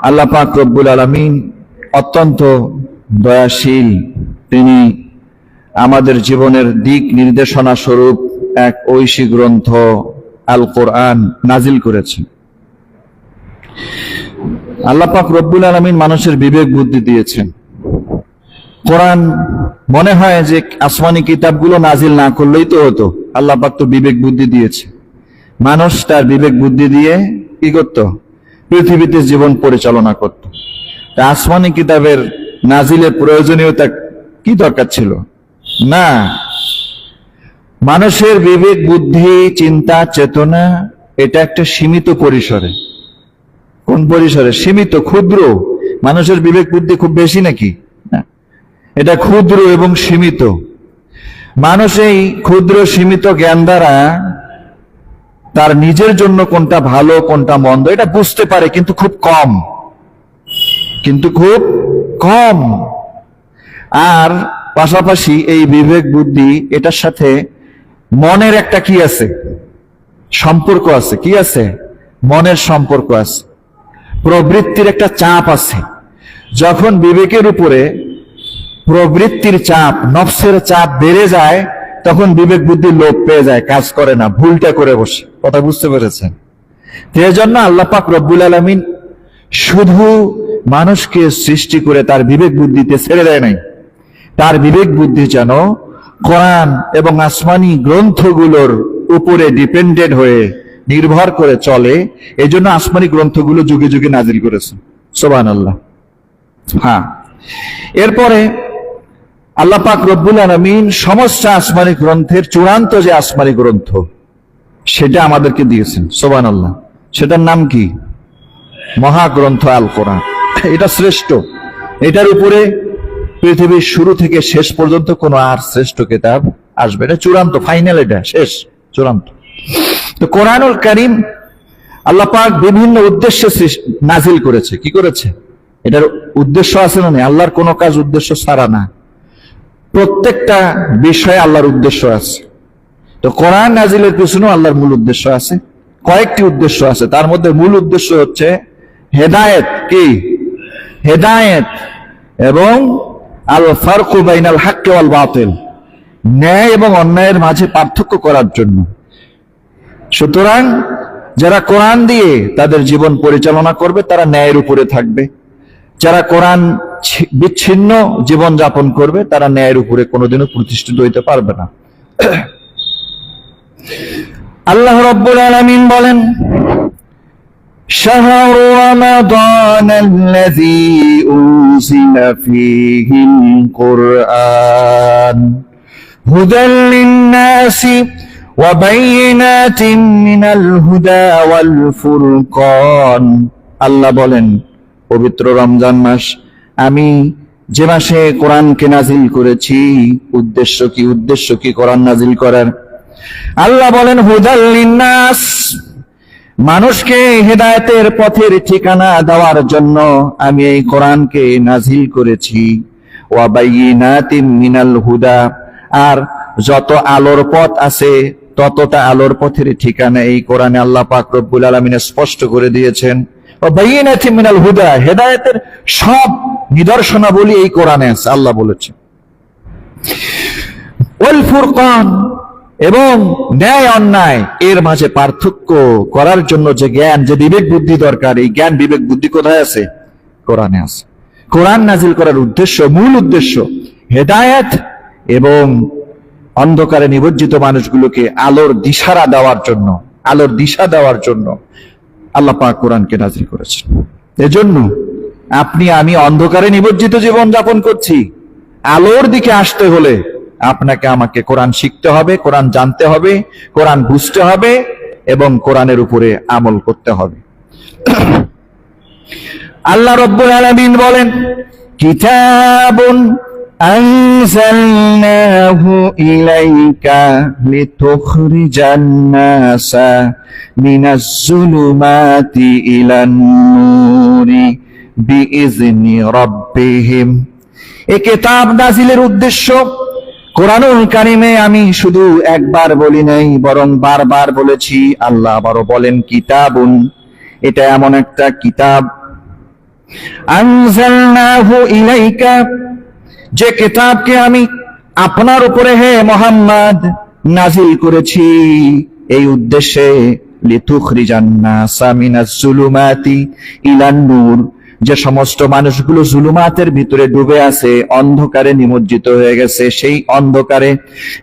আল্লাহ পাক রব্বুল আলামিন অত্যন্ত দয়াশীল। তিনি আমাদের জীবনের দিক নির্দেশনা স্বরূপ এক ঐশী গ্রন্থ আল কোরআন নাজিল করেছেন। আল্লাহ পাক রব্বুল আলামিন মানুষের বিবেক বুদ্ধি দিয়েছেন। কোরআন মনে হয় যে আসমানি কিতাবগুলো নাজিল না করলেই তো হতো, আল্লাহ পাক তো বিবেক বুদ্ধি দিয়েছে। মানুষ তার বিবেক বুদ্ধি দিয়ে কি করত? পৃথিবীতে জীবন পরিচালনা করত। আসমানি কিতাবের নাজিলের প্রয়োজনীয়তা কি দরকার ছিল? না, মানুষের বিবেক বুদ্ধি চিন্তা চেতনা এটা একটা সীমিত পরিসরে। কোন পরিসরে? সীমিত, ক্ষুদ্র। মানুষের বিবেক বুদ্ধি খুব বেশি নাকি? না, এটা ক্ষুদ্র এবং সীমিত। মানুষ এই ক্ষুদ্র সীমিত জ্ঞান দ্বারা তার নিজের জন্য কোনটা ভালো কোনটা মন্দ এটা বুঝতে পারে, কিন্তু খুব কম, আর পাশাপাশি এই বিবেক বুদ্ধি এটার সাথে মনের একটা কি আছে? সম্পর্ক আছে। কি আছে? মনের সম্পর্ক আছে, প্রবৃত্তির একটা চাপ আছে। যখন বিবেকের উপরে প্রবৃত্তির চাপ, নফসের চাপ বেড়ে যায়, তখন বিবেক বুদ্ধি লোপ পেয়ে যায়, কাজ করে না, ভুলটা করে বসে। কথা বুঝতে পেরেছেন? এজন্য আল্লাহ পাক রব্বুল আলামিন শুধু মানুষকে সৃষ্টি করে তার বিবেক বুদ্ধিতে ছেড়ে দেয় নাই। তার বিবেক বুদ্ধি যেন কোরআন এবং আসমানি গ্রন্থগুলোর উপরে ডিপেন্ডেন্ট হয়ে নির্ভর করে চলে, এই জন্য আসমানি গ্রন্থগুলো যুগে যুগে নাজিল করেছেন। সুবহানাল্লাহ। হ্যাঁ, এরপরে আল্লাহ পাক রব্বুল আলামিন সমস্ত আসমানি গ্রন্থের চূড়ান্ত যে আসমানি গ্রন্থ সেটা আমাদেরকে দিয়েছেন। সুবহানাল্লাহ। সেটার নাম কি? মহাগ্রন্থ আল কোরআন। এটা শ্রেষ্ঠ। এটার উপরে পৃথিবীর শুরু থেকে শেষ পর্যন্ত কোনো আর শ্রেষ্ঠ কিতাব আসবে না। চূড়ান্ত, ফাইনাল, এটা শেষ, চূড়ান্ত। তো কোরআনুল কারীম আল্লাহ পাক বিভিন্ন উদ্দেশ্যে নাজিল করেছে। কি করেছে? এটার উদ্দেশ্য আছে না? আল্লাহর কোনো কাজ উদ্দেশ্য ছাড়া না। প্রত্যেকটা বিষয়ে আল্লাহর উদ্দেশ্য আছে। তো কোরআন নাজিলের পিছনেও আল্লাহর মূল উদ্দেশ্য আছে। কয়েকটি উদ্দেশ্য আছে, তার মধ্যে মূল উদ্দেশ্য হচ্ছে হেদায়েত। কি? হেদায়েত এবং আল ফারকু বাইনাল হাক্কি ওয়াল বাতিল, ন্যায় এবং অন্যায়ের মাঝে পার্থক্য করার জন্য। সুতরাং যারা কোরআন দিয়ে তাদের জীবন পরিচালনা করবে তারা ন্যায়ের উপরে থাকবে। যারা কোরআন বিচ্ছিন্ন জীবন যাপন করবে তারা ন্যায়ের উপরে কোনোদিনও প্রতিষ্ঠিত হইতে পারবে না। আল্লাহ রাব্বুল আলামিন বলেন, শাহরু রমাদানাল্লাযী উনজিলা ফীহিল কুরআন হুদাল লিন-নাসি ওয়া বাইয়িনাতিন মিনাল হুদা ওয়াল ফুরকান। আল্লাহ বলেন, পবিত্র রমজান মাস আমি যে মাসে কোরআনকে নাজিল করেছি, উদ্দেশ্য কি কোরআন নাজিল করার? আল্লাহ বলেন হুদাল লিন-নাস, মানুষকে হেদায়েতের পথের ঠিকানা দেওয়ার জন্য আমি এই কোরআনকে নাজিল করেছি। ওয়া বাইয়িনাতিন মিনাল হুদা, আর যত আলোর পথ আছে ততটা আলোর পথের ঠিকানা এই কোরআনে আল্লাহ পাক রব্বুল আলামিন স্পষ্ট করে দিয়েছেন। ওয়া বাইয়িনাতিন মিনাল হুদা, হেদায়েতের সব নিদর্শনাবলী এই কোরআনে আছে, আল্লাহ বলেছেন। ওয়াল ফুরকান, এবং ন্যায় অন্যায় এর মাঝে পার্থক্য করার জন্য যে জ্ঞান, যে বিবেক বুদ্ধি দরকার, এই জ্ঞান বিবেক বুদ্ধি কোথায় আছে? কোরআনে আছে। কোরআন নাজিল করার উদ্দেশ্য, মূল উদ্দেশ্য হেদায়েত এবং অন্ধকারে নিমজ্জিত মানুষগুলোকে আলোর দিশা দেওয়ার জন্য আল্লাহ পাক কোরআনকে নাজিল করেছেন। এজন্য আপনি আমি অন্ধকারে নিমজ্জিত জীবন যাপন করছি। আলোর দিকে আসতে হলে আপনাকে আমাকে কোরআন শিখতে হবে, কোরআন জানতে হবে, কোরআন বুঝতে হবে এবং কোরআনের উপরে আমল করতে হবে। আল্লাহ রাব্বুল আলামিন বলেন, কিতাবুন আনজালনাহু ইলাইকা লিতুখরিজান নাসা মিনাজ যুলুমাতি ইলান নূরি বিইজনি রাব্বিহিম। এই কিতাব নাজিলের উদ্দেশ্য কোরআনুল কারীমে আমি শুধু একবার বলি নাই, বরং বারবার বলেছি। আল্লাহ আবারও বলেন কিতাবুন, এটা এমন একটা কিতাব আনজালনাহু ইলাইকা, যে কিতাবকে আমি আপনার উপরে হে মুহাম্মদ নাজিল করেছি এই উদ্দেশ্যে, লিতুখরিজান নাসা মিনাজ জুলুমাতি ইলান নূর, যে সমস্ত মানুষগুলো জুলুমাতের ভিতরে ডুবে আছে, অন্ধকারে নিমজ্জিত হয়ে গেছে, সেই অন্ধকারে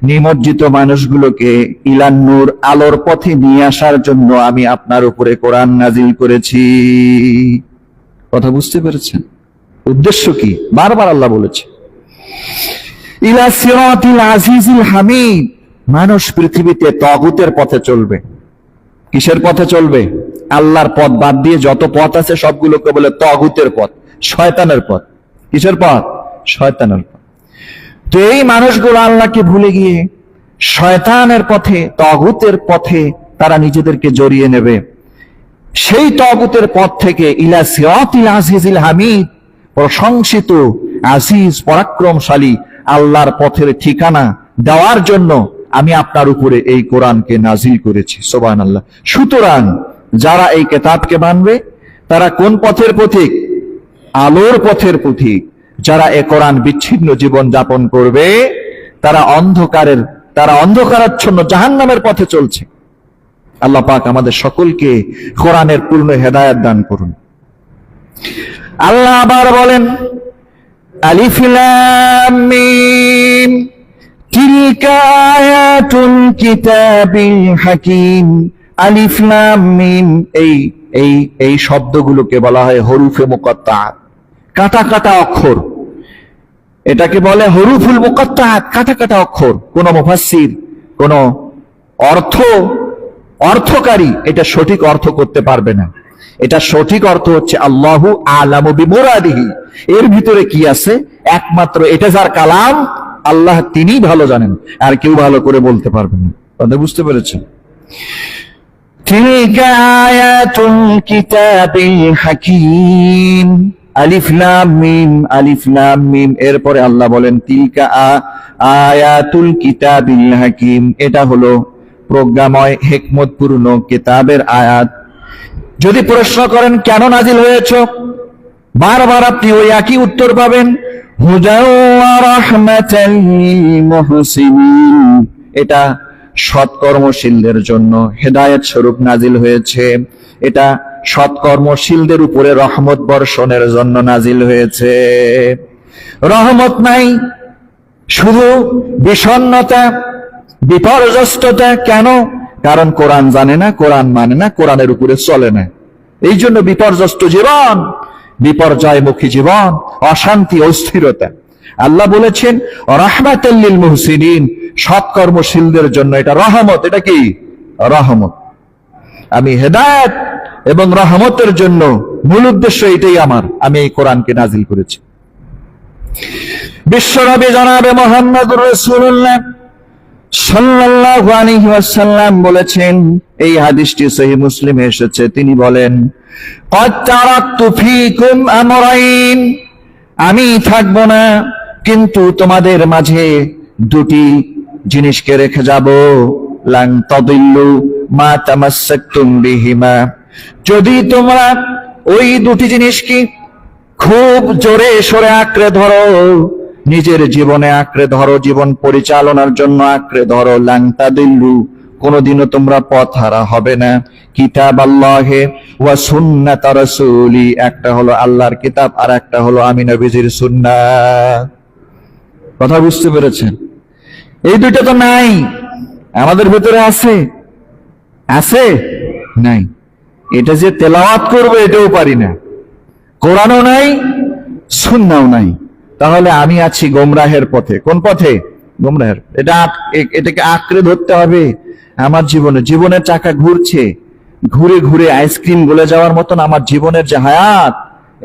নিমজ্জিত মানুষগুলোকে ইলান নূর, আলোর পথে নিয়ে আসার জন্য আমি আপনার উপরে কোরআন নাজিল করেছি। কথা বুঝতে পেরেছেন? উদ্দেশ্য কি? বারবার আল্লাহ বলেছে ইলা সিরাতিল আজিজিল হামিদ, মানুষ পৃথিবীতে তাগুতের পথে চলবে। কিসের পথে চলবে? আল্লাহর পথ বাদ দিয়ে যত পথ আছে সবগুলোকে বলে তাগুতের পথ, শয়তানের পথ। কিসের পথ? শয়তানের পথ। তো এই মানুষগুলো আল্লাহকে ভুলে গিয়ে শয়তানের পথে, তাগুতের পথে তারা নিজেদেরকে জড়িয়ে নেবে। সেই তাগুতের পথ থেকে ইলা সিরাতিল আজিজিল হামিদ, প্রশংসিত আজিজ পরাক্রমশালী আল্লাহর পথের ঠিকানা দেওয়ার জন্য আমি আপনার উপরে এই কোরআনকে নাজিল করেছি। সুবহানাল্লাহ। সুতরাং যারা এই কিতাবকে মানবে তারা কোন পথের পথিক? আলোর পথের পথিক। যারা এই কোরআন বিচ্ছিন্ন জীবন যাপন করবে তারা অন্ধকারাচ্ছন্ন জাহান্নামের পথে চলছে। আল্লাহ পাক আমাদের সকলকে কোরআনের পূর্ণ হেদায়েত দান করুন। আল্লাহ আবার বলেন আলিফ লাম মিম তিলকা আয়াতুল কিতাবিল হাকিম। আলিফ লাম মিম, এই শব্দগুলোকে বলা হয় হরুফে মুকাত্তাআত, কাটা কাটা অক্ষর। এটাকে বলে হরুফুল মুকাত্তাআত, কাটা কাটা অক্ষর। কোন মুফাসসির, কোন অর্থকারী এটা সঠিক অর্থ করতে পারবে না। এটা সঠিক অর্থ হচ্ছে আল্লাহু আ'লামু বিমুরাদিহি, এর ভিতরে কি আছে একমাত্র এটা যার কালাম, আল্লাহ তিনিই ভালো জানেন, আর কেউ ভালো করে বলতে পারবে না। কথা বুঝতে পেরেছেন? তিলকা আয়াতুল কিতাবিল হাকিম, আলিফ লাম মিম, আলিফ লাম মিম। এরপরে আল্লাহ বলেন তিলকা আয়াতুল কিতাবিল হাকিম, এটা হলো প্রজ্ঞাময় হিকমতপূর্ণ কিতাবের আয়াত। যদি প্রশ্ন করেন কেন নাজিল হয়েছে, বারবার আপনি ওই একই উত্তর পাবেন, হুদাও ওয়া রাহমাতাল লিল মুহসিনিন, এটা সৎকর্মশীলদের জন্য হেদায়েত স্বরূপ নাজিল হয়েছে। এটা সৎকর্মশীলদের উপরে রহমত বর্ষণের জন্য নাজিল হয়েছে। রহমত নাই, শুধু বিষণ্ণতা, বিপর্যস্ততা। কেন? কারণ কোরআন জানে না, কোরআন মানে না, কোরআনের উপরে চলে না। এই জন্য বিপর্যস্ত জীবন, বিপর্যয়মুখী জীবন, অশান্তি, অস্থিরতা। আল্লাহ বলেছেন রাহমাতাল লিল মুহসিনিন, সৎকর্মশীলদের জন্য এটা রহমত। এটা কি? রহমত। আমি হেদায়েত এবং রহমতের জন্য, মূল উদ্দেশ্য এটাই আমার, আমি এই কোরআনকে নাজিল করেছি। বিশ্বনবী জনাবে মুহাম্মদুর রাসূলুল্লাহ সাল্লাল্লাহু আলাইহি ওয়াসাল্লাম বলেছেন, এই হাদিসটি সহিহ মুসলিমে এসেছে, তিনি বলেন ক্বাদ তারাকতু ফীকুম আমরাইন, আমি থাকব না কিন্তু তোমাদের মাঝে দুটি জিনিসকে রেখে যাব, লান তাদিল্লু মা তামাসসাকতুম বিহিমা, যদি তোমরা ওই দুটি জিনিসকে খুব জোরে সরে আঁকড়ে ধরো, নিজের জীবনে আঁকড়ে ধরো, জীবন পরিচালনার জন্য আঁকড়ে ধরো, লান তাদিল্লু, কোনদিনও তোমরা পথ হারা হবে না। কিতাব আল্লাহে ওয়া সুন্নাত রাসূলি, একটা হলো আল্লাহর কিতাব আর একটা হলো আমি নবীজির সুন্নাত। কথা বুঝতে পেরেছেন? এই দুইটা তো নাই, আমাদের ভিতরে আছে? আছে? নাই। এটা যে তেলাওয়াত করবো এটাও পারি না, কোরআনও নাই, সুন্নাহও নাই। তাহলে আমি আছি গোমরাহের পথে। কোন পথে? গোমরাহের। এটাকে আঁকড়ে ধরতে হবে। আমার জীবনের চাকা ঘুরছে, ঘুরে ঘুরে আইসক্রিম গলে যাওয়ার মতন আমার জীবনের যে হায়াত,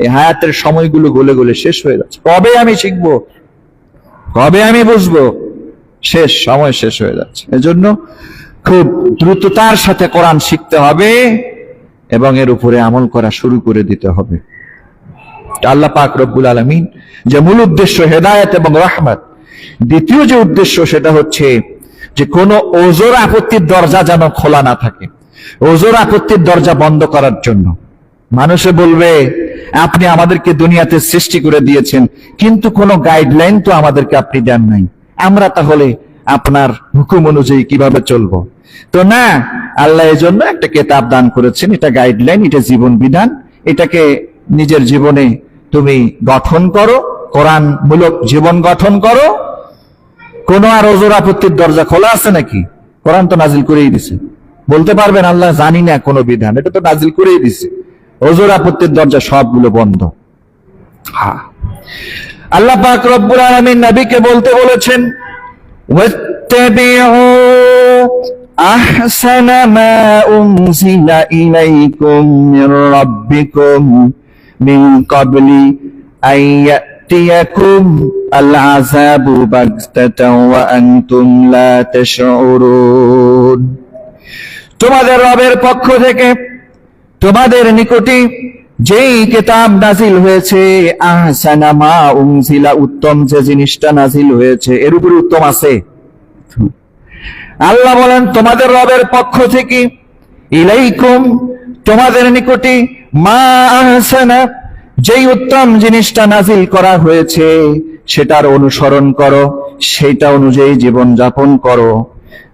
এই হায়াতের সময়গুলো গলে গলে শেষ হয়ে যাচ্ছে। কবে আমি শিখবো, কবে আমি বুঝবো? সময় শেষ হয়ে যাচ্ছে। এজন্য খুব দ্রুততার সাথে কোরআন শিখতে হবে এবং এর উপরে আমল করা শুরু করে দিতে হবে। আল্লাহ পাক রব্বুল আলামিন যে মূল উদ্দেশ্য হেদায়েত এবং রহমত, দ্বিতীয় যে উদ্দেশ্য সেটা হচ্ছে যে কোনো ওজর আপত্তির দরজা যেন খোলা না থাকে, ওজর আপত্তির দরজা বন্ধ করার জন্য। মানুষে বলবে আপনি আমাদেরকে দুনিয়াতে সৃষ্টি করে দিয়েছেন, কিন্তু কোনো গাইডলাইন তো আমাদেরকে আপনি দেন নাই, আমরা তাহলে আপনার হুকুম অনুযায়ী কিভাবে চলবো? তো না, আল্লাহ এজন্য একটা কিতাব দান করেছেন, এটা গাইডলাইন, এটা জীবন বিধান, এটাকে নিজের জীবনে তুমি গঠন করো, কোরআন মূলক জীবন গঠন করো। কোন আর ওজোর আপত্তির দরজা খোলা আছে নাকি? কোরআন তো নাজিল করেই দিছে। বলতে পারবেন আল্লাহ জানি না কোনো বিধান, এটা তো নাজিল করেই দিছে। ওজোর আপত্তির দরজা সবগুলো বন্ধ। হ্যাঁ, আল্লাহ পাক রব্বুল আলামিন নবীকে বলতে বলেছেন, ওয়াত্তাবিউ আহসানা মা উনজিলা ইলাইকুম মির রাব্বিকুম মিন ক্বাবলি আইয়াতিয়াকুম আল আযাবু বাগতাতাও ওয়া আনতুম লা তাশউরুন। তোমাদের রবের পক্ষ থেকে তোমাদের নিকটে যেই কিতাব নাজিল হয়েছে, আহসানা মা উনজিলা, উত্তম যে জিনিসটা নাজিল হয়েছে, এর উপরে উত্তম আছে। আল্লাহ বলেন তোমাদের রবের পক্ষ থেকে, ইলাইকুম তোমাদের নিকটে, মা আহসানা যেই উত্তম জিনিসটা নাজিল করা হয়েছে সেটার অনুসরণ করো, সেটা অনুযায়ী জীবন যাপন করো।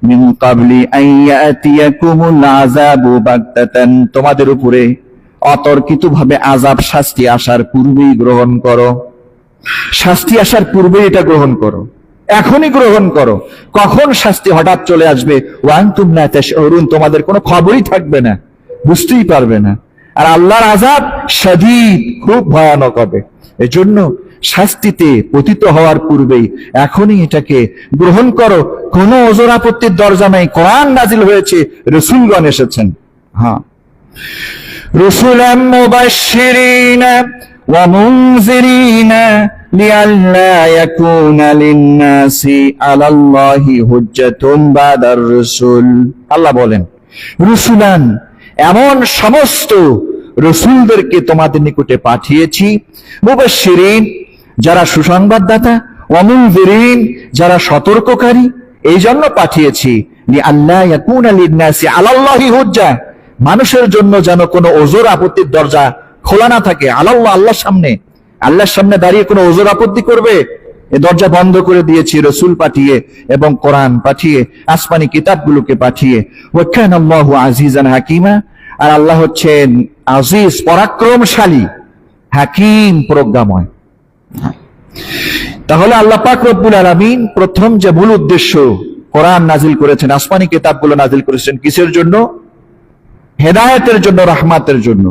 মিন ক্বাবলি আইয়াতিয়াকুমুল আযাবু বাগতাতান, তোমাদের উপরে অতর্কিতভাবে আযাব শাস্তি আসার পূর্বেই গ্রহণ করো। শাস্তি আসার পূর্বেই এটা গ্রহণ করো, এখনই গ্রহণ করো। কখন শাস্তি হঠাৎ চলে আসবে, ওয়া আনতুম লা তাশউরুন, তোমাদের কোনো খবরই থাকবে না, বুঝতেই পারবে না। আর আল্লাহর আযাব শাদীদ, খুব ভয়ানক হবে। এজন্য শাস্তিতে পতিত হওয়ার পূর্বেই এখনই এটাকে গ্রহণ করো। কোনো ওজর আপত্তির দরজা নাই। কোরআন নাজিল হয়েছে, রাসূলগণ এসেছেন। হ্যাঁ, রাসূলাম মুবাশশিরিনা ওয়া মুনযিরিনা লিআল্লা ইয়াকুনা লিন-নাসি আলাল্লাহি হুজ্জাতুন বাদার রাসূল। আল্লাহ বলেন, রাসূলান, এমন সমস্ত রাসূলদেরকে তোমাদের নিকটে পাঠিয়েছি, মুবাশশিরিন যারা সুসংবাদদাতা, ওয়া মুনযিরিন যারা সতর্ককারী, এই জন্য পাঠিয়েছি লিআল্লা ইয়াকুনা লিন-নাসি আলাল্লাহি হুজ্জা, মানুষের জন্য যেন কোনো ওজর আপত্তির দরজা খোলা না থাকে। আল্লাহ, আল্লাহর সামনে দাঁড়িয়ে কোনো ওজর আপত্তি করবে, এ দরজা বন্ধ করে দিয়েছি রাসূল পাঠিয়ে এবং কোরআন পাঠিয়ে, আসমানি কিতাবগুলোকে পাঠিয়ে। ওয়া কানাল্লাহু আজিজান হাকিমা, আর আল্লাহ হচ্ছেন আজিজ, পরাক্রমশালী, হাকিম, প্রজ্ঞাময়। তাহলে আল্লাহ পাক রব্বুল আলামিন প্রথম যে মূল উদ্দেশ্য কোরআন নাজিল করেছেন, আসমানি কিতাবগুলো নাজিল করেছেন, কিসের জন্য? হেদায়েতের জন্য, রাহমাতের জন্য।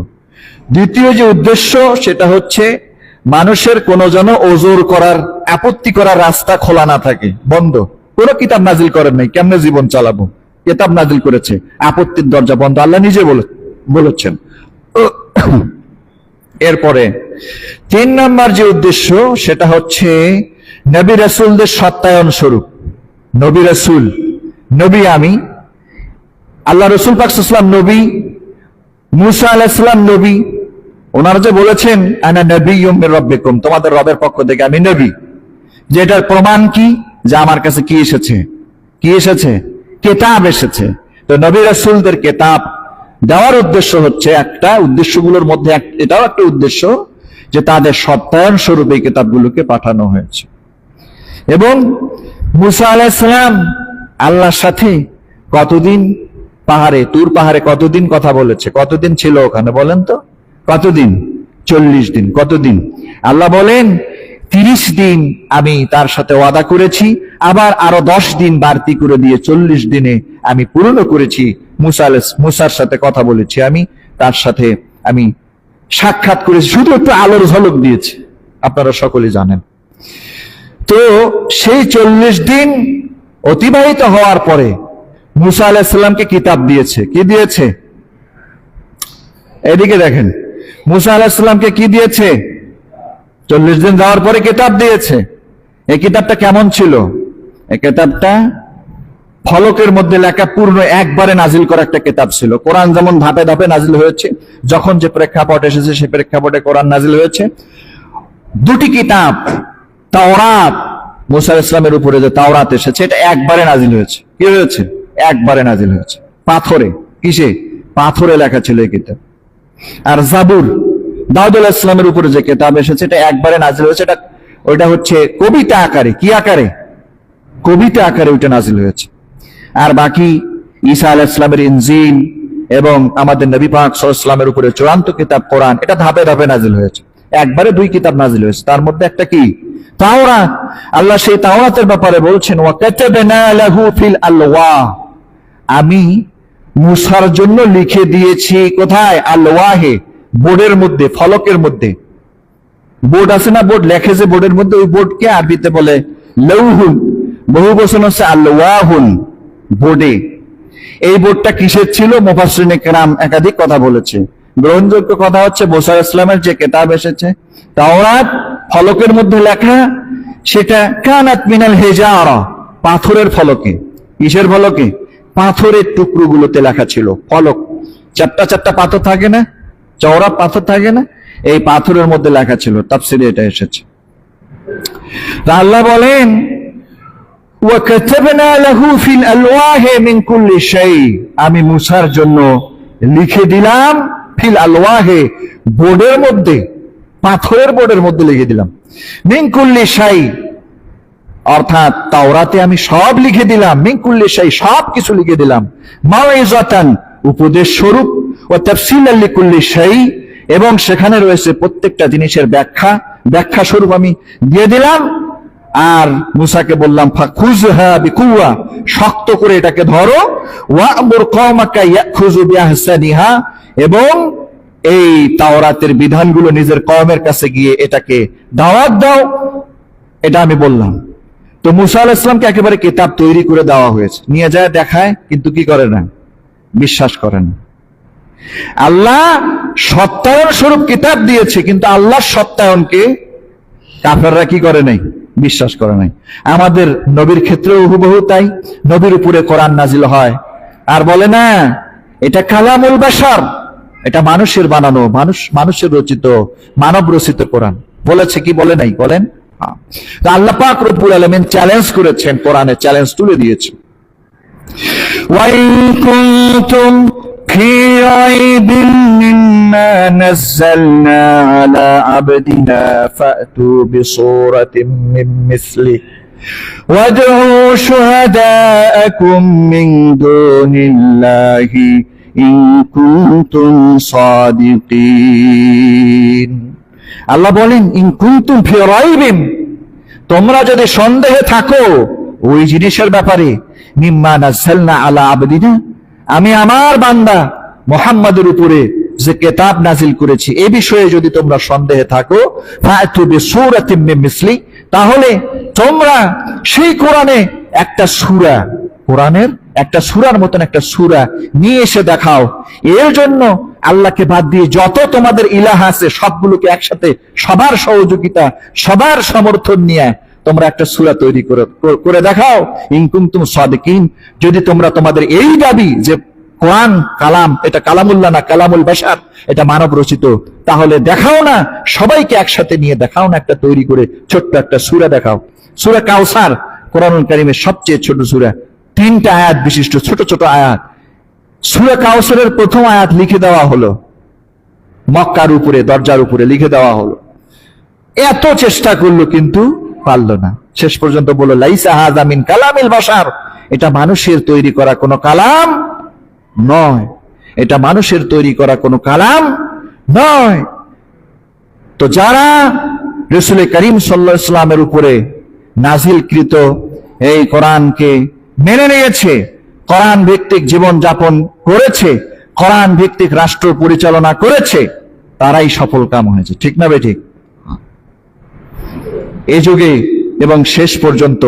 দ্বিতীয় যে উদ্দেশ্য সেটা হচ্ছে মানুষের কোনো যেন ওজর করার, আপত্তি করার রাস্তা খোলা না থাকে, বন্ধ। কোন কিতাব নাজিল করেন নাই, কেমনে জীবন চালাবো? কিতাব নাজিল করেছে, আপত্তির দরজা বন্ধ, আল্লাহ নিজে বলেছেন। এরপরে 3 নম্বর যে উদ্দেশ্য সেটা হচ্ছে নবী রাসূলদের সত্যায়ন স্বরূপ। নবী রাসূল, নবী আমি, আল্লাহ রাসূল পাক সাল্লাল্লাহু আলাইহি ওয়াসাল্লাম নবী, মুসা আলাইহিস সালাম নবী। ওনারা যে বলেছেন আনা নাবিয়্যুম মির রাব্বিকুম, তোমাদের রবের পক্ষ থেকে আমি নবী, যেটার প্রমাণ কি? যে আমার কাছে কি এসেছে? কি এসেছে? কিতাব এসেছে। তো নবী রাসূলদের কিতাব দেওয়ার উদ্দেশ্য হচ্ছে, একটা উদ্দেশ্যগুলোর মধ্যে এটাও একটা উদ্দেশ্য যে তাদের সত্যায়ন স্বরূপ এই কিতাবগুলোকে পাঠানো হয়েছে। এবং মুসা আলাইহিস সালাম আল্লাহর সাথে কতদিন পাহাড়ে, তুর পাহাড়ে কতদিন কথা বলেছে? কতদিন ছিল ওখানে বলেন তো? কতদিন? 40 দিন। কতদিন? আল্লাহ বলেন 30 দিন আমি তার সাথে ওয়াদা করেছি, আবার আরো 10 দিন বাড়তি করে দিয়ে 40 দিনে আমি পূর্ণ করেছি। মুসার সাথে কথা বলেছি, আমি তার সাথে আমি সাক্ষাৎ করেছি, শুধু একটু আলোর ঝলক দিয়েছি, আপনারা সকলে জানেন। তো সেই 40 দিন অতিবাহিত হওয়ার পরে মুসা আলাইহিস সালামকে কিতাব দিয়েছে। কি দিয়েছে? এদিকে দেখেন, মুসা আলাইহিস সালামকে কি দিয়েছে? 40 দিন যাওয়ার পরে কিতাব দিয়েছে। এই কিতাবটা কেমন ছিল? এই কিতাবটা ফলকের মধ্যে লেখা, পূর্ণ একবারে নাজিল করা একটা কিতাব ছিল। কোরআন যেমন ধাপে ধাপে নাজিল হয়েছে, যখন যে প্রেক্ষাপট এসেছে সেই প্রেক্ষাপটে কোরআন নাজিল হয়েছে। দুটি কিতাব, তাওরাত, মুসা আলাইহিস সালামের উপরে যে তাওরাত এসেছে, এটা একবারে নাজিল হয়েছে। কি হয়েছে? একবারে নাজিল হয়েছে। পাথরে, কিসে? পাথরে লেখা ছিল এই কিতাব। আর জাবুর দাউদ আলাইহিস সালামের উপরে যে কিতাব এসেছে এটা একবারে নাজিল হয়েছে, ওইটা হচ্ছে কবিতা আকারে, কি আকারে? কবিতা আকারে ওইটা নাজিল হয়েছে। আর বাকি ঈসা আলাইহিস সালামের ইনজিল এবং আমাদের নবী পাক সাল্লাল্লাহু আলাইহি ওয়াসাল্লামের উপরে চূড়ান্ত কিতাব কোরআন, এটা ধাপে ধাপে নাজিল হয়েছে। একবারে 2 কিতাব নাজিল হয়েছে, তার মধ্যে একটা কি? তাওরাত। আল্লাহ সেই তাওরাতের ব্যাপারে বলছেন, ওয়া কাতাবনা লাহু ফিল আলওয়াহ, আমি মুসার জন্য লিখে দিয়েছি কোথায়? আলওয়াহে, বোর্ডের মধ্যে, ফলকের মধ্যে। বোর্ড আছে না, বোর্ড লেখে যে বোর্ডের মধ্যে, ওই বোর্ডকে আরবিতে বলে লৌহুন, বহু বচন হচ্ছে আলওয়াহুন, বোর্ডে। এই বোর্ডটা কিসের ছিল? মুফাসসিরিনে কেরাম একাধিক কথা বলেছে। গ্রহণযোগ্য কথা হচ্ছে মুসা আলাইহিস সালামের যে কিতাব এসেছে তাওরাত, ফলকের মধ্যে লেখা, সেটা কানাত মিনাল হিজারা, পাথরের ফলকে। কিসের ফলকে? পাথরের টুকরোগুলোতে লেখা ছিল। ফলক, চারটা চারটা পাথর থাকে না, চওড়া পাথর থাকে না, এই পাথরের মধ্যে লেখা ছিল। তাফসীরে এটা এসেছে। আল্লাহ বলেন, ওয়া কাতাবনা লাহু ফিল আলওয়াহি মিন কুল্লি শাই, আমি মুসার জন্য লিখে দিলাম ফিল আলওয়াহি, বোর্ডের মধ্যে, পাথরের বোর্ডের মধ্যে লিখে দিলাম। মিন কুল্লি শাই, অর্থাৎ তাওরাতে আমি সব লিখে দিলাম, মিন কুল্লি শাই, সব কিছু লিখে দিলাম। মাউইযাতান, উপদেশ স্বরূপ, ওয়া তাফসীলান লিকুল্লি শাই, এবং সেখানে রয়েছে প্রত্যেকটা জিনিসের ব্যাখ্যা, ব্যাখ্যা স্বরূপ আমি দিয়ে দিলাম। আর মুসাকে বললাম, ফাখুযহা বিকুওয়া, শক্ত করে এটাকে ধরো, ওয়া'মুর কওমাকা ইয়াখুযু বিআহসানিহা, এবং এই তাওরাতের বিধানগুলো নিজের কওমের কাছে গিয়ে এটাকে দাওয়াত দাও। এটা আমি বললাম। তো মুসা আলাইহিস সালামকে একেবারে কিতাব তৈরি করে দেওয়া হয়েছে, নিয়ে যায় দেখায়, কিন্তু কি করে না? বিশ্বাস করে না। আল্লাহ সত্যায়ন স্বরূপ কিতাব দিয়েছে, কিন্তু আল্লাহর সত্যায়নকে কাফেররা কি করে নাই? বিশ্বাস করে নাই। আমাদের নবীর ক্ষেত্রেও হুবহু তাই। নবীর উপরে কোরআন নাজিল হয় আর বলে না এটা কালামুল বাশার, এটা মানুষের বানানো, মানুষের রচিত, মানব রচিত কোরআন। বলেছে কি বলে নাই? বলেন। তো আল্লাহ পাক রব্বুল আলামিন চ্যালেঞ্জ করেছেন, কোরআনে চ্যালেঞ্জ তুলে দিয়েছেন। ওয়া ইন কুনতুম ফি রাইবিন মিম্মা নাযালনা আলা আবদিনা ফাতু বিসূরাতিন মিন মিসলিহি ওয়াদউ শুহাদাআকুম মিন দুনিল্লাহি ইন কুনতুম সাদিকিন। আল্লাহ বলেন, ইন কুনতুম ফি রাইবিন, তোমরা যদি সন্দেহে থাকো ওই জিনিসের ব্যাপারে, মিম্মা নাযালনা আলা আবদিনা, আমি আমার বান্দা মুহাম্মাদের উপরে যে কিতাব নাজিল করেছি এই বিষয়ে যদি তোমরা সন্দেহে থাকো, ফাতু বিসূরাতিন মিন মিসলি, তাহলে তোমরা সেই কোরআনে একটা সূরা, কোরআনের একটা সূরার মতন একটা সূরা নিয়ে এসে দেখাও। এর জন্য আল্লাহকে বাদ দিয়ে যত তোমাদের ইলাহ আছে সবগুলোকে একসাথে, সবার সহযোগিতা, সবার সমর্থন নিয়ে তোমরা একটা সূরা তৈরি করে দেখাও। ইন কুনতুম সাদিকিন, যদি তোমরা তোমাদের এই দাবি যে কোরআন কালাম, এটা কালামুল্লাহ না কালামুল বাশার, এটা মানব রচিত, তাহলে দেখাও না, সবাইকে একসাথে নিয়ে দেখাও না, একটা তৈরি করে ছোট্ট একটা সূরা দেখাও। সূরা কাউসার কোরআনুল কারীমের সবচেয়ে ছোট সূরা, 3টা আয়াত বিশিষ্ট ছোট ছোট আয়াত। সূরা কাউসারের প্রথম আয়াত লিখে দেওয়া হলো মক্কার উপরে, দরজার উপরে লিখে দেওয়া হলো। এত চেষ্টা করলো কিন্তু পারলো না। শেষ পর্যন্ত বলল, লাইসা হাযা মিন কালামিল বাশার, এটা মানুষের তৈরি করা কোনো কালাম নয়, এটা মানুষের তৈরি করা কোনো কালাম নয়। তো যারা রাসূল করিম সাল্লাল্লাহু আলাইহি ওয়াসাল্লামের উপরে নাজিলকৃত এই কোরআনকে মেনে নিয়েছে, কোরআন ভিত্তিক জীবন যাপন করেছে, কোরআন ভিত্তিক রাষ্ট্র পরিচালনা করেছে, তারাই সফল কাম হয়েছে। ঠিক না বেঠিক? এই যুগে এবং শেষ পর্যন্ত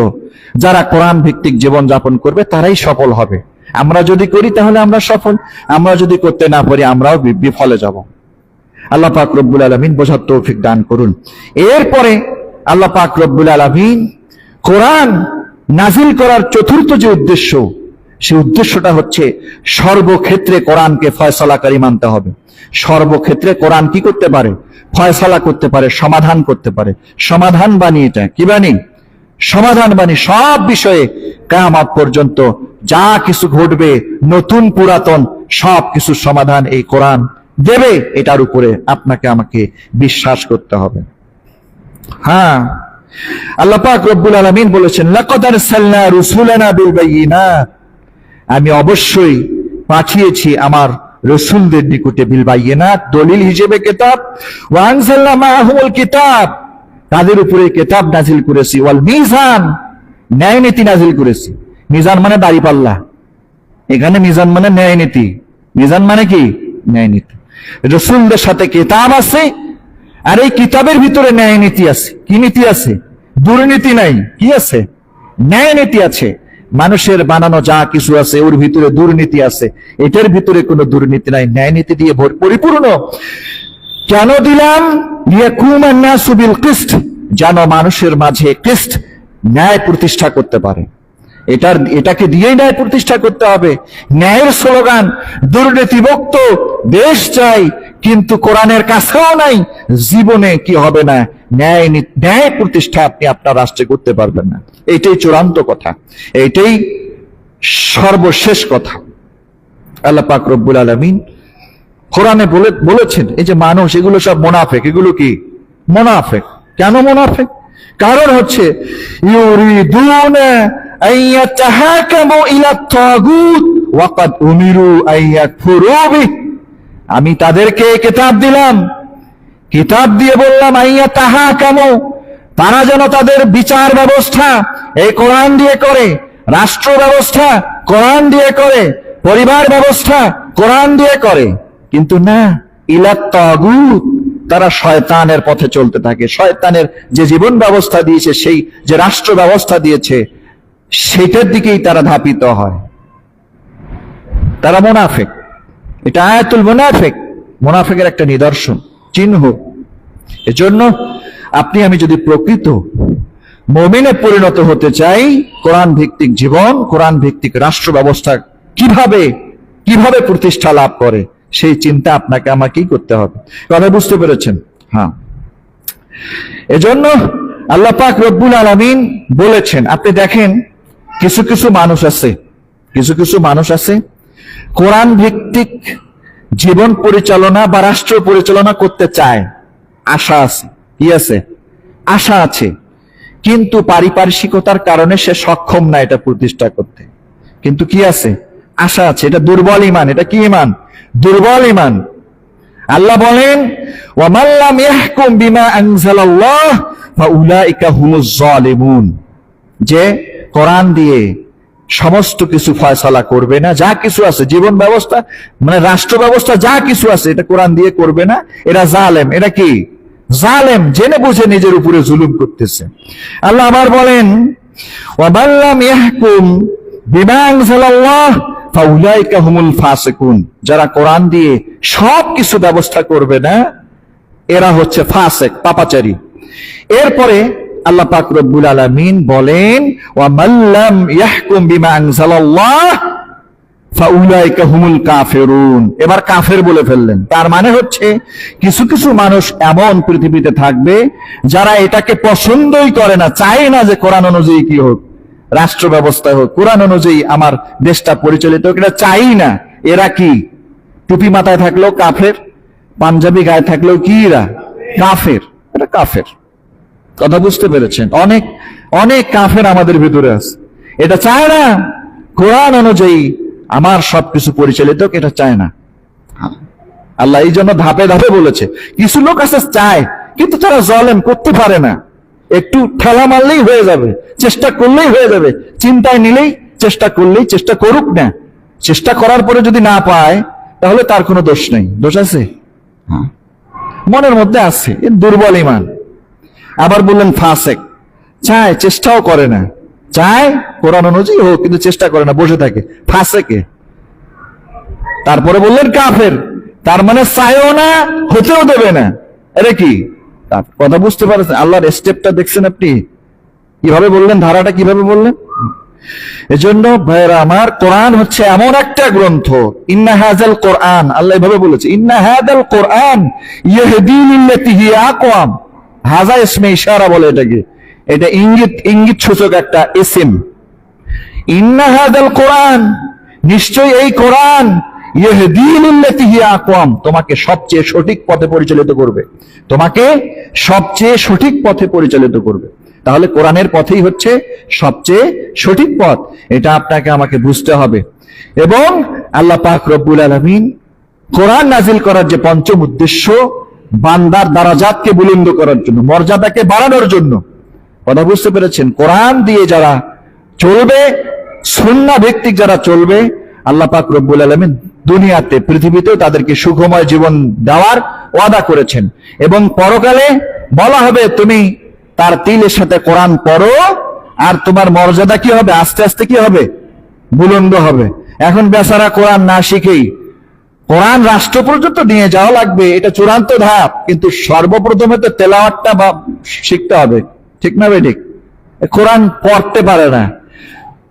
যারা কোরআন ভিত্তিক জীবন যাপন করবে তারাই সফল হবে। আমরা যদি করি তাহলে আমরা সফল, আমরা যদি করতে না পারি আমরাও বিফলে যাব। আল্লাহ পাক রব্বুল আলামিন বোঝার তৌফিক দান করুন। এরপরে আল্লাহ পাক রব্বুল আলামিন কোরআন নাজিল করার চতুর্থ যে উদ্দেশ্য, সেই উদ্দেশ্যটা হচ্ছে সর্বক্ষেত্রে কোরআনকে ফয়সালাকারী মানতে হবে। সর্বক্ষেত্রে কোরআন কি করতে পারে? ফয়সালা করতে পারে, সমাধান করতে পারে। সমাধান বাণী, এটা কি বাণী? সমাধান বাণী। সব বিষয়ে কিয়ামত পর্যন্ত যা কিছু ঘটবে, নতুন পুরাতন সব কিছু সমাধান এই কোরআন দেবে, এটার উপরে আপনাকে আমাকে বিশ্বাস করতে হবে। হ্যাঁ, আল্লাহ পাক রব্বুল আলামিন বলেছেন, লাকাদ আরসালনা রুসুলানা বিল বায়িনাত, আমি অবশ্যই পাঠিয়েছি আমার রাসূলদের নিকটে বিল বায়িনাত, দলিল হিসেবে কিতাব, ওয়া আনজালনা মাআহুল কিতাব, তাদের উপরে কিতাব নাজিল করেছি, ওয়াল মিজান, ন্যায় নীতি নাজিল করেছি। মিজান মানে দাঁড়িপাল্লা, এখানে মিজান মানে ন্যায় নীতি, মিজান মানে কি? ন্যায় নীতি। রাসূলদের সাথে কিতাব আছে, আর এই কিতাবের ভিতরে ন্যায় নীতি আছে। কি নীতি আছে? দুর্নীতি নাই। কি আছে? ন্যায় নীতি আছে। মানুষের বানানো যা কিছু আছে ওর ভিতরে দুর্নীতি আছে, এটার ভিতরে কোনো দুর্নীতি নাই, ন্যায় নীতি দিয়ে পরিপূর্ণ। কেন দিলাম? লিয়াকুমান নাসু বিল কিসত, যেন মানুষের মাঝে কিসত, ন্যায় প্রতিষ্ঠা করতে পারে। এটাকে দিয়েই ন্যায় প্রতিষ্ঠা করতে হবে। ন্যায়ের স্লোগান দুর্নীতিমুক্ত দেশ চাই, কিন্তু কোরআনের কাছেও নাই, জীবনে কি হবে না, ন্যায় প্রতিষ্ঠা আপনি আপনার রাষ্ট্রে করতে পারবেন না। এইটাই চূড়ান্ত কথা, এইটাই সর্বশেষ কথা। আল্লাহ পাক রব্বুল আলামিন কোরআনে বলেছেন, এই যে মানুষ, এগুলো সব মুনাফিক। এগুলো কি? মুনাফিক। কেন মুনাফিক? কারণ হচ্ছে ইউরিদুনা আইয়াতাহাকামু ইলা তাগুত ওয়া ক্বাদ উমিরু আইয়াকফুরু বিহি, আমি তাদেরকে কিতাব দিলাম, কিতাব দিয়ে বললাম আইয়াতাহাকামু, তারা যেন তাদের বিচার ব্যবস্থা এই কোরআন দিয়ে করে, রাষ্ট্র ব্যবস্থা কোরআন দিয়ে করে, পরিবার ব্যবস্থা কোরআন দিয়ে করে, কিন্তু না, ইলা তাগুত, তারা শয়তানের পথে চলতে থাকে। শয়তানের যে জীবন ব্যবস্থা দিয়েছে, সেই যে রাষ্ট্র ব্যবস্থা দিয়েছে, সেটার দিকেই তারা ধাপিত হয়। তারা মুনাফিক। এটা আয়াতুল মুনাফিক, মুনাফিকের একটা নিদর্শন, চিহ্ন। এজন্য আপনি আমি যদি প্রকৃত মুমিনে পরিণত হতে চাই, কোরআন ভিত্তিক জীবন, কোরআন ভিত্তিক রাষ্ট্র ব্যবস্থা কিভাবে প্রতিষ্ঠা লাভ করে, সেই চিন্তা আপনাকে আমাকেই করতে হবে। কথা বুঝতে পেরেছেন? হ্যাঁ, এজন্য আল্লাহ পাক রব্বুল আলামিন বলেছেন, আপনি দেখেন কিছু কিছু মানুষ আছে কোরআন ভিত্তিক জীবন পরিচালনা বা রাষ্ট্র পরিচালনা করতে চায়, আশা আছে। কি আছে? আশা আছে, কিন্তু পারিপার্শ্বিকতার কারণে সে সক্ষম না এটা প্রতিষ্ঠা করতে। কিন্তু কি আছে? আশা আছে। এটা দুর্বল ঈমান। এটা কি ঈমান? দুর্বল ঈমান। আল্লাহ বলেন, ওয়া মান লাম ইয়াহকুম বিমা আনজালাল্লাহ ফাউলাইকা হুমুজ জালিমুন, যে কোরআন দিয়ে সমস্ত কিছু ফয়সালা করবে না, যা কিছু আছে জীবন ব্যবস্থা মানে রাষ্ট্র ব্যবস্থা যা কিছু আছে এটা কোরআন দিয়ে করবে না, এরা জালেম। এটা কি? জালেম, জেনে বুঝে নিজের উপরে জুলুম করতেছে। আল্লাহ আবার বলেন, ওয়া মান লাম ইয়াহকুম বিমা আনজালাল্লাহ ফাউলাইকা হুমুল ফাসিকুন, যারা কোরআন দিয়ে সব কিছু ব্যবস্থা করবে না, এরা হচ্ছে ফাসিক, পাপাচারী। এরপরে আল্লাহ পাক রব্বুল আলামিন বলেন, ওয়া মান লাম ইয়াহকুম বিমা আনজালাল্লাহ ফাউলাইকা হুমুল কাফিরুন। এবার কাফের বলে ফেললেন। তার মানে হচ্ছে কিছু কিছু মানুষ এমন পৃথিবীতে থাকবে যারা এটাকে পছন্দই করে না, চায় না যে কোরআন অনুযায়ী কি হোক, রাষ্ট্র ব্যবস্থা হোক, কোরআন অনুযায়ী আমার দেশটা পরিচালিত হোক, এটা চাই না। এরা কি? টুপি মাথায় থাকলেও কাফের, পাঞ্জাবি গায়ে থাকলেও কি এরা? কাফের। এটা কাফের। কথা বুঝতে পেরেছেন? অনেক অনেক কাফের আমাদের ভিতরে আছে, এটা চায় না কোরআন অনুযায়ী আমার সবকিছু পরিচালিত হোক, এটা চায় না। আল্লাহ এই জন্য ধাপে ধাপে বলেছে। কিছু লোক আছে চায়, কিন্তু তারা জালেম, করতে পারে না। একটু ঠেলা মারলেই হয়ে যাবে, চেষ্টা করলেই হয়ে যাবে, চিন্তায় নিলেই, চেষ্টা করলেই, চেষ্টা করুক না, চেষ্টা করার পরে যদি না পায় তাহলে তার কোনো দোষ নেই। দোষ আছে? মনের মধ্যে আছে, দুর্বল ঈমান। আবার বললেন ফাসেক, চায়, চেষ্টাও করে না, চায় কোরআন অনুযায়ী হোক, কিন্তু চেষ্টা করে না, বসে থাকে, ফাসেকে। তারপরে বললেন কাফের, তার মানে চায়ও না, হতেও দেবে না। এটা কি? কথা বুঝতে পারছেন? আল্লাহর স্টেপটা দেখছেন আপনি? কিভাবে বললেন, ধারাটা কিভাবে বললেন? এজন্য ভাইরা আমার, কোরআন হচ্ছে এমন একটা গ্রন্থ, ইন্না হাযাল কোরআন, আল্লাহ এভাবে বলেছে, ইন্না হাযাল কোরআন ইয়াহদি লিল্লাতি হিয়া আকওয়াম। হাযা ইসমে ইশারা বলে এটাকে, এটা ইঙ্গিত সূচক একটা ইসম। ইন্না হাযাল কোরআন, নিশ্চয়ই এই কোরআন, ইহদি লিল্লাতি হিয়া আকওয়াম, তোমাকে সবচেয়ে সঠিক পথে পরিচালিত করবে, তোমাকে সবচেয়ে সঠিক পথে পরিচালিত করবে। তাহলে কোরআনের পথেই হচ্ছে সবচেয়ে সঠিক পথ, এটা আপনাকে আমাকে বুঝতে হবে। এবং আল্লাহ পাক রব্বুল আলামিন কোরআন নাজিল করার যে পঞ্চম উদ্দেশ্য, বান্দার দারাজাতকে বুলন্দ করার জন্য, মর্যাদাকে বাড়ানোর জন্য। কথা বুঝতে পেরেছেন? কোরআন দিয়ে যারা চলবে, সুন্নাহ ভিত্তিক যারা চলবে, আল্লাহ পাক রব্বুল আলামিন দুনিয়াতে, পৃথিবীতেও তাদেরকে সুখময় জীবন দেওয়ার ওয়াদা করেছেন। এবং পরকালে বলা হবে তুমি তার তিলের সাথে কোরআন পড়ো, আর তোমার মর্যাদা কি হবে? আস্তে আস্তে কি হবে? বুলন্দ হবে। এখন বেচারা কোরআন না শিখেই, কোরআন রাষ্ট্র পর্যন্ত নিয়ে যাওয়া লাগবে, এটা চূড়ান্ত ধাপ, কিন্তু সর্বপ্রথমে তো তেলাওয়াতটা শিখতে হবে, ঠিক না ভাই? ঠিক। কোরআন পড়তে পারে না,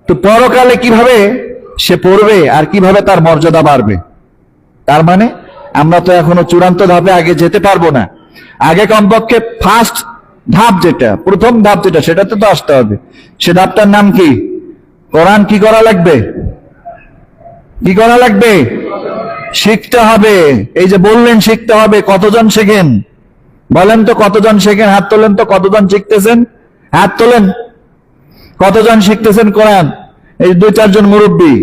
তো পরকালে কিভাবে সে পড়বে আর কিভাবে তার মর্যাদা বাড়বে? তার মানে আমরা তো এখনো চূড়ান্ত ধাপে আগে যেতে পারবো না। আগে কমপক্ষে ফার্স্ট ধাপ যেটা, প্রথম ধাপ যেটা, সেটাতে তো আসতে হবে। সে ধাপটার নাম কি? কোরআন কি করা লাগবে? কি করা লাগবে? শিখতে হবে। এই যে বললেন শিখতে হবে, কতজন শেখেন বলেন তো? কতজন শেখেন? হাত তোলেন তো। কতজন শিখতেছেন? হাত তোলেন। কতজন শিখতেছেন কোরআন? এই 2-4 জন মুরব্বী,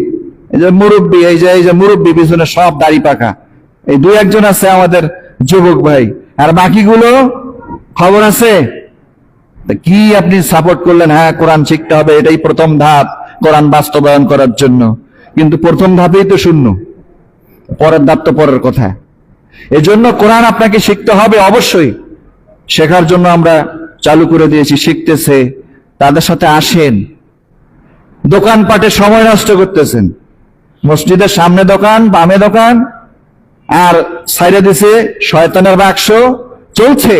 এই যে মুরব্বী পিছনে সব দাড়ি পাকা, এই 2-1 জন আছে আমাদের যুবক ভাই, আর বাকিগুলো খবর আছে? কি আপনি সাপোর্ট করলেন? হ্যাঁ, কোরআন শিখতে হবে, এটাই প্রথম ধাপ কোরআন বাস্তবায়ন করার জন্য। কিন্তু প্রথম ধাপেই তো শূন্য, পরের ধাপ তো পরের কথা। এজন্য কোরআন আপনাকে শিখতে হবে অবশ্যই। শেখার জন্য আমরা চালু করে দিয়েছি, শিখতেছে, তাদের সাথে আসেন। দোকানপাটে সময় নষ্ট করতেছেন, মসজিদের সামনে দোকান, বামে দোকান, আর সাইডে দিছে শয়তানের বাক্স চলছে,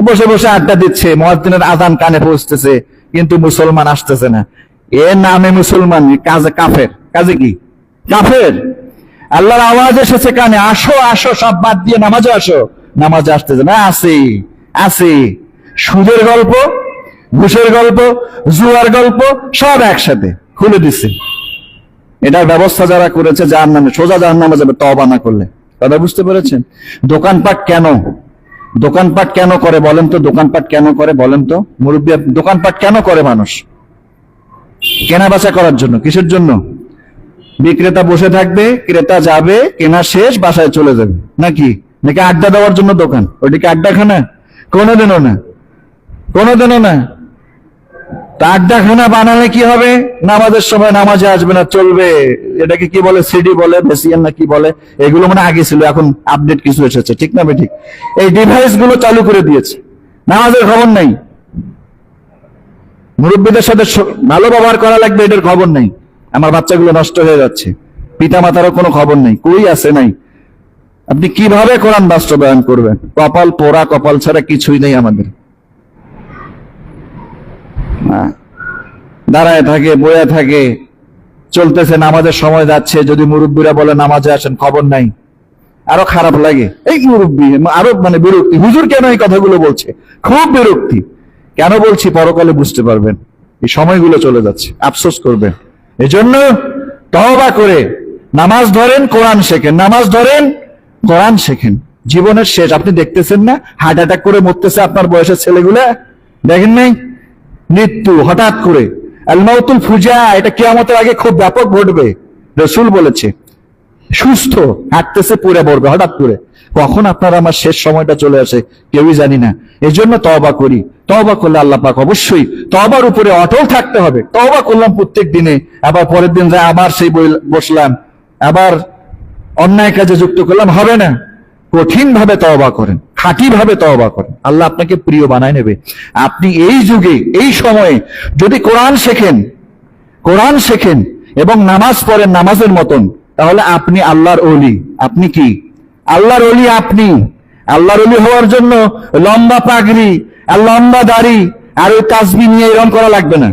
বসে বসে আড্ডা দিচ্ছে, মুয়াজ্জিনের আযান কানে পৌঁছতেছে, কিন্তু মুসলমান আসতেছে না। এর নামে মুসলমান, কাজে কাফের। কাজে কি? কাফের। আল্লাহর আওয়াজ এসেছে কানে, আসো আসো, সব বাদ দিয়ে নামাজে আসো, নামাজে আসতেছে না। আসে সুদের গল্প, ঘুষের গল্প, জুয়ার গল্প, সব একসাথে খুলে দিচ্ছে। এটার ব্যবস্থা যারা করেছে জাহান্নামে, সোজা জাহান্নামে যাবে তওবা না করলে। কথা বুঝতে পেরেছেন? দোকানপাট কেন করে বলেন তো? দোকানপাট কেন করে বলেন তো মুরব্বী? দোকানপাট কেন করে মানুষ? কেনা বেচা করার জন্য। কিসের জন্য? বিক্রেতা বসে থাকবে, ক্রেতা যাবে, কেনা শেষ, বাসায় চলে যাবে। নাকি আড্ডা দেওয়ার জন্য দোকান? ওইটাকে আড্ডাখানা? কোনোদিনও না। তা আড্ডাখানা বানালে কি হবে? নামাজের সময় নামাজে আসবে না, চলবে। এটাকে কি বলে? সিডি বলে, ভেসিএন না কি বলে, এগুলো মানে আগে ছিল, এখন আপডেট কিছু এসেছে, ঠিক না? ঠিক। এই ডিভাইস গুলো চালু করে দিয়েছে, নামাজের খবর নাই। মুরব্বীদের সাথে ভালো ব্যবহার করা লাগবে, এটার খবর নেই। আমার বাচ্চাগুলো নষ্ট হয়ে যাচ্ছে, পিতা মাতারও কোনো খবর নেই, কই আছে নাই। আপনি কিভাবে কোরআন বাস্তবায়ন করবেন? কপাল পোড়া, কপাল ছাড়া কিছুই নেই আমাদের। দাঁড়ায় থাকে, বয়ে থাকে, চলতেছে, নামাজের সময় যাচ্ছে, যদি মুরব্বীরা বলে নামাজে আসেন, খবর নাই। আরো খারাপ লাগে, এই মুরব্বী, আরো মানে বিরক্তি, হুজুর কেন এই কথাগুলো বলছে, খুব বিরক্তি। কেন বলছি পরকালে বুঝতে পারবেন। এই সময়গুলো চলে যাচ্ছে, আফসোস করবেন। এজন্য তওবা করে নামাজ ধরেন, কোরআন শেখেন, নামাজ ধরেন, কোরআন শেখেন। জীবনের শেষ আপনি দেখতেছেন না, হার্ট অ্যাটাক করে মরতেছে আপনার বয়সের ছেলেগুলা, দেখেন নাই? মৃত্যু হঠাৎ করে, আল মাউতুল ফুজা, এটা কিয়ামতের আগে খুব ব্যাপক ঘটবে, রাসূল বলেছে। সুস্থ হাঁটতেছে, পড়ে পড়বে হঠাৎ করে। কখন আপনার আমার শেষ সময়টা চলে আসে কেউই জানি না। এজন্য তওবা করি। তওবা করলে আল্লাহ পাক অবশ্যই, তওবার উপরে অটল থাকতে হবে। তওবা করলাম প্রত্যেক দিনে, আবার পরের দিন যায় আবার সেই বসলাম, আবার অন্যায় কাজে যুক্ত করলাম, হবে না। কঠিন ভাবে তওবা করেন, খাঁটি ভাবে তওবা করেন, আল্লাহ আপনাকে প্রিয় বানায় নেবে। আপনি এই যুগে, এই সময়ে যদি কোরআন শেখেন এবং নামাজ পড়েন নামাজের মতন, তাহলে আপনি আল্লাহর ওলি। আপনি কি? আল্লাহর ওলি। আপনি আল্লাহর ওলি হওয়ার জন্য লম্বা পাগড়ি আর লম্বা দাড়ি আর ওই তাসবিহ নিয়ে এরকম করা লাগবে না।